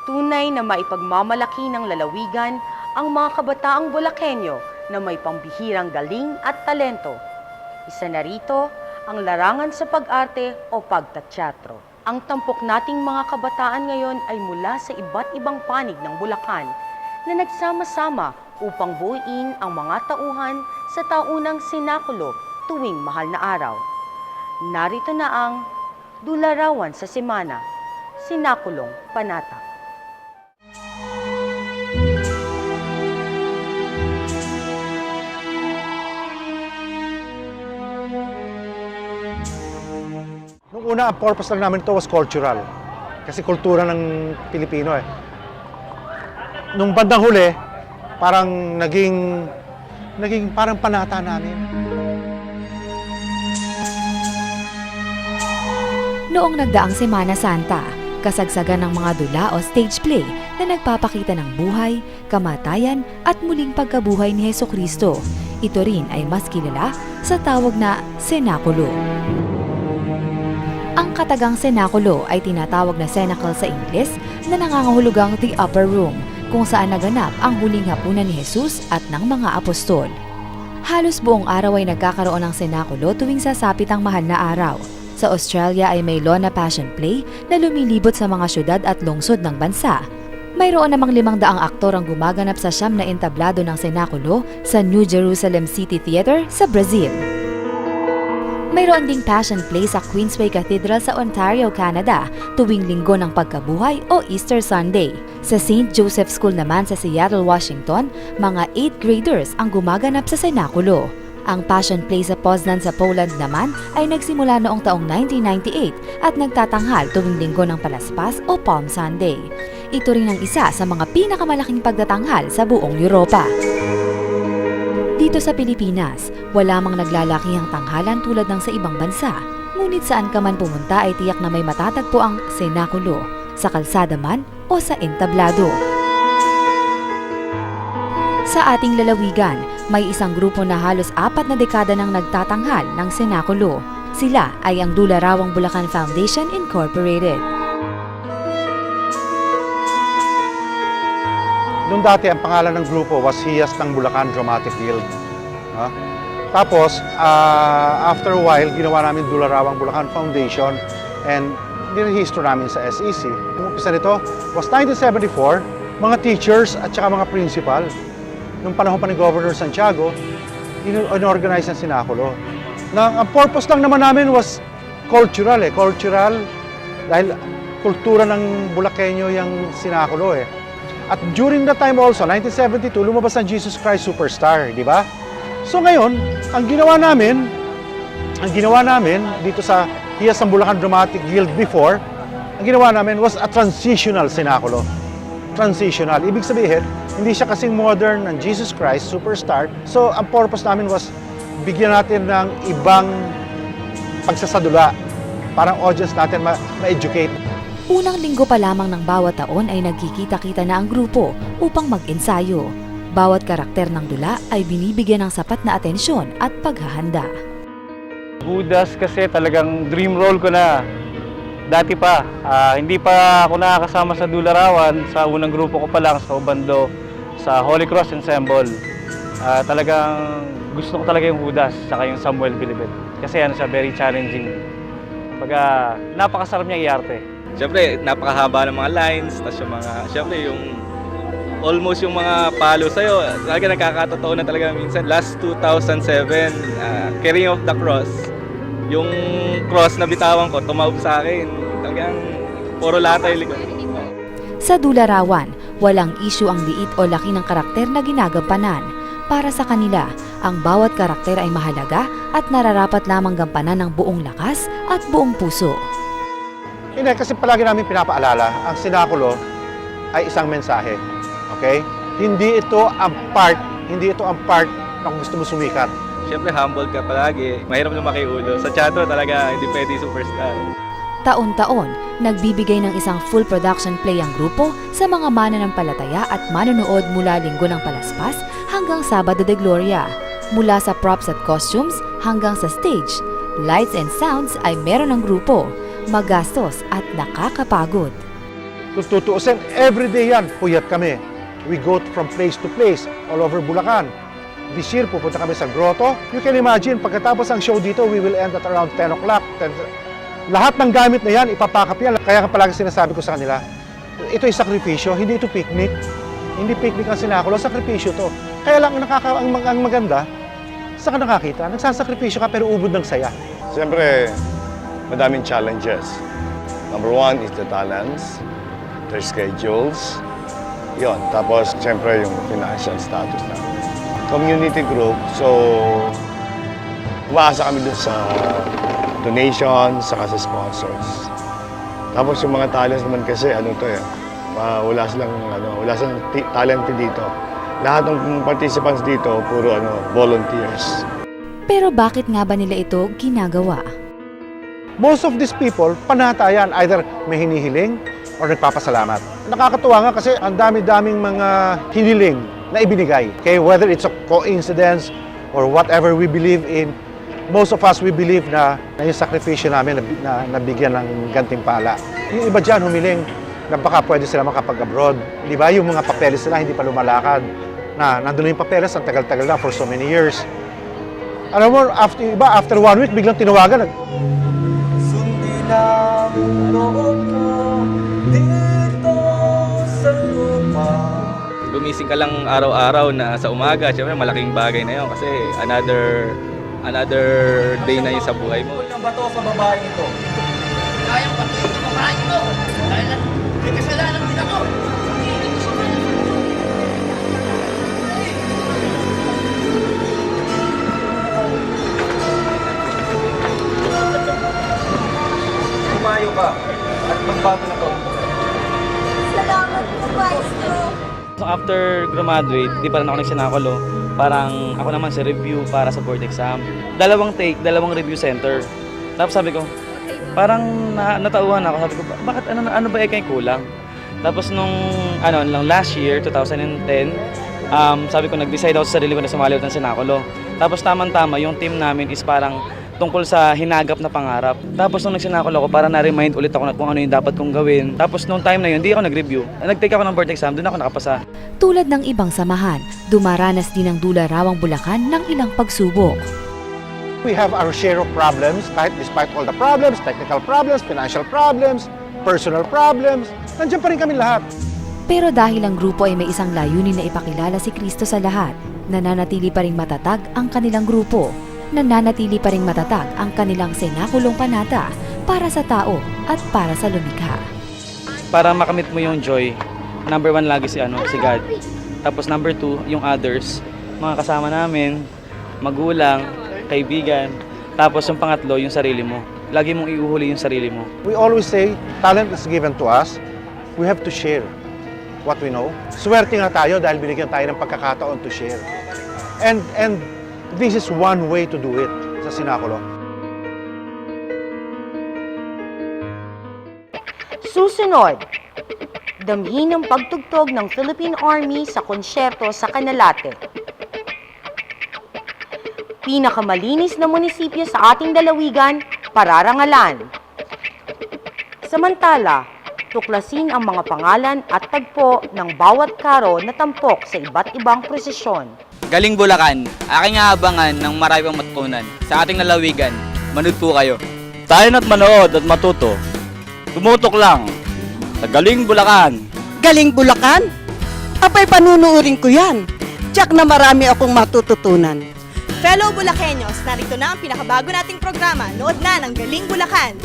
Tunay na maipagmamalaki ng lalawigan ang mga kabataang Bulakenyo na may pambihirang galing at talento. Isa na rito ang larangan sa pag-arte o pagtatyatro. Ang tampok nating mga kabataan ngayon ay mula sa iba't ibang panig ng Bulacan na nagsama-sama upang buuin ang mga tauhan sa taunang sinakulo tuwing mahal na araw. Narito na ang Dularawan sa Semana, Sinakulong Panata. Nung una, ang purpose lang namin ito was cultural. Kasi kultura ng Pilipino eh. Nung bandang huli, parang naging parang panata namin. Noong nagdaang Semana Santa, kasagsagan ng mga dula o stage play na nagpapakita ng buhay, kamatayan at muling pagkabuhay ni Hesukristo. Ito rin ay mas kilala sa tawag na senakulo. Ang katagang senakulo ay tinatawag na cenacle sa Ingles na nangangahulugang the upper room, kung saan naganap ang huling hapunan ni Jesus at ng mga apostol. Halos buong araw ay nagkakaroon ng senakulo tuwing sasapit ang mahal na araw. Sa Australia ay may Lona Passion Play na lumilibot sa mga syudad at lungsod ng bansa. Mayroon namang 500 aktor ang gumaganap sa siyam na entablado ng senakulo sa New Jerusalem City Theatre sa Brazil. Mayroon ding passion play sa Queensway Cathedral sa Ontario, Canada tuwing Linggo ng Pagkabuhay o Easter Sunday. Sa St. Joseph School naman sa Seattle, Washington, mga 8th graders ang gumaganap sa senakulo. Ang passion play sa Poznan sa Poland naman ay nagsimula noong taong 1998 at nagtatanghal tuwing Linggo ng Palaspas o Palm Sunday. Ito rin ang isa sa mga pinakamalaking pagtatanghal sa buong Europa. Dito sa Pilipinas, wala mang naglalakihang tanghalan tulad ng sa ibang bansa. Ngunit saan ka man pumunta ay tiyak na may matatagpo ang senakulo, sa kalsada man o sa entablado. Sa ating lalawigan, may isang grupo na halos 4 na dekada nang nagtatanghal ng senakulo. Sila ay ang Dularawang Bulacan Foundation Incorporated. Noong dati, ang pangalan ng grupo was Hiyas ng Bulacan Dramatic Guild. Tapos, after a while, ginawa namin Dularawang Bulacan Foundation and nirehistro namin sa SEC. Yung umpisa nito was 1974, mga teachers at saka mga principal. Nung panahon pa ni Governor Santiago, in-organize ng sinakulo. Ang purpose lang naman namin was cultural cultural dahil kultura ng Bulakenyo yung sinakulo eh. At during that time also, 1972, lumabas ang Jesus Christ Superstar, di ba? So ngayon, ang ginawa namin dito sa Hiyas ng Bulacan Dramatic Guild before, ang ginawa namin was a transitional sinakulo. Transitional. Ibig sabihin, hindi siya kasing modern ng Jesus Christ Superstar. So ang purpose namin was bigyan natin ng ibang pagsasadula para ang audience natin ma-educate. Unang linggo pa lamang ng bawat taon ay nagkikita-kita na ang grupo upang mag-ensayo. Bawat karakter ng dula ay binibigyan ng sapat na atensyon at paghahanda. Judas kasi talagang dream role ko na. Dati pa, hindi pa ako nakakasama sa Dularawan, sa unang grupo ko pa lang sa Obando, sa Holy Cross Ensemble. Talagang gusto ko talaga yung Judas, saka yung Samuel Bilibid. Kasi siya, very challenging. Napakasarap niya i-arte. Siyempre, napakahaba ng mga lines, tapos yung mga, siyempre yung almost yung mga palo sa'yo, talaga nagkakatotoo na talaga minsan. Last 2007, Carrying of the Cross, yung cross na bitawan ko, tumawag sa akin. Talagang puro lata yung likod. Sa Dularawan, walang issue ang liit o laki ng karakter na ginagampanan. Para sa kanila, ang bawat karakter ay mahalaga at nararapat lamang gampanan ng buong lakas at buong puso. Hindi, kasi palagi namin pinapaalala, ang sinakulo ay isang mensahe. Okay? Hindi ito ang part na kung gusto mo sumikat. Siyempre, humble ka palagi. Mahirap na makiulo. Sa teatro talaga, hindi pwede superstar. Taon-taon, nagbibigay ng isang full production play ang grupo sa mga mananampalataya at manonood mula Linggo ng Palaspas hanggang Sabado de Gloria. Mula sa props at costumes hanggang sa stage, lights and sounds ay meron ng grupo. Magastos at nakakapagod. Kung tutuusin, everyday yan, puyat kami. We go from place to place, all over Bulacan. This year, pupunta kami sa grotto. You can imagine, pagkatapos ng show dito, we will end at around 10 o'clock. Lahat ng gamit na yan, ipapakap yan. Kaya palagi sinasabi ko sa kanila, ito ay sakripisyo, hindi ito picnic. Hindi picnic ang sinakulo, sakripisyo to. Kaya lang ang maganda, sa ka nakakita, nagsasakripisyo ka pero ubod ng saya. Siyempre, madaming challenges. Number one is the talents, their schedules, yon. Tapos, siyempre, yung financial status na. Community group, so umaasa kami dun sa donations, saka sa sponsors. Tapos yung mga talents naman kasi, wala silang talent dito. Lahat ng participants dito, puro volunteers. Pero bakit nga ba nila ito ginagawa? Most of these people, panata yan. Either may hinihiling or nagpapasalamat. Nakakatuwa nga kasi ang dami-daming mga hiniling na ibinigay. Okay, whether it's a coincidence or whatever we believe in, most of us, we believe na yung sakripisyo namin na nabigyan ng gantimpala. Yung iba dyan humiling na baka pwede sila makapag-abroad. Di ba? Yung mga papeles nila hindi pa lumalakad. Na nandun na yung papeles, ang tagal-tagal na for so many years. Alam mo, after 1 week, biglang tinawagan. Sundin ang loob ko dito sa lupa. Gumising ka lang araw-araw na sa umaga, syempre malaking bagay na yun kasi another day na yun sa buhay mo. Ang bato sa babaeng ito. Kayang batuin sa babaeng ito. Dahil may kasalanan din ako. Tumayo ka at magbago na to. Salamat po, Maestro. So after graduate, di pa rin ako nagsinakulo. Parang ako naman sa review para sa board exam. Dalawang review center. Tapos sabi ko, parang natauhan ako. Sabi ko, bakit ano ba kayo kulang? Tapos nung last year, 2010, sabi ko nag-decide ako sa sarili ko na sumali ulit ng sinakulo. Tapos tamang-tama, yung team namin is parang tungkol sa hinagap na pangarap. Tapos nung nagsinakol ako, para na-remind ulit ako na kung ano yung dapat kong gawin. Tapos nung time na yun, hindi ako nag-review. Nag-take ako ng board exam, doon ako nakapasa. Tulad ng ibang samahan, dumaranas din ang Dularawang Bulacan ng ilang pagsubok. We have our share of problems, kahit despite all the problems, technical problems, financial problems, personal problems, nandiyan pa rin kami lahat. Pero dahil ang grupo ay may isang layunin na ipakilala si Kristo sa lahat, nananatili pa ring matatag ang kanilang grupo. Nananatili pa ring matatag ang kanilang senakulong panata para sa tao at para sa lumikha. Para makamit mo yung joy, number 1 lagi si God. Tapos number 2, yung others, mga kasama namin, magulang, kaibigan. Tapos yung pangatlo, yung sarili mo. Lagi mong iuhuli yung sarili mo. We always say, talent is given to us. We have to share what we know. Swerte nga tayo dahil binigyan tayo ng pagkakataon to share. And this is one way to do it sa sinakulo. Susunod, damhin ang pagtugtog ng Philippine Army sa konsyerto sa Canalate. Pinakamalinis na munisipyo sa ating lalawigan, Pararangalan. Samantala, tuklasin ang mga pangalan at tagpo ng bawat karo na tampok sa iba't ibang prosesyon. Galing Bulacan, aking aabangan ng marami pang matutunan. Sa ating lalawigan, manood po kayo. Tayo na't manood at matuto. Tumutok lang sa Galing Bulacan. Galing Bulacan? Abay, panunuurin ko yan. Tiyak na marami akong matututunan. Fellow Bulakeños, narito na ang pinakabago nating programa. Nood na ng Galing Bulacan.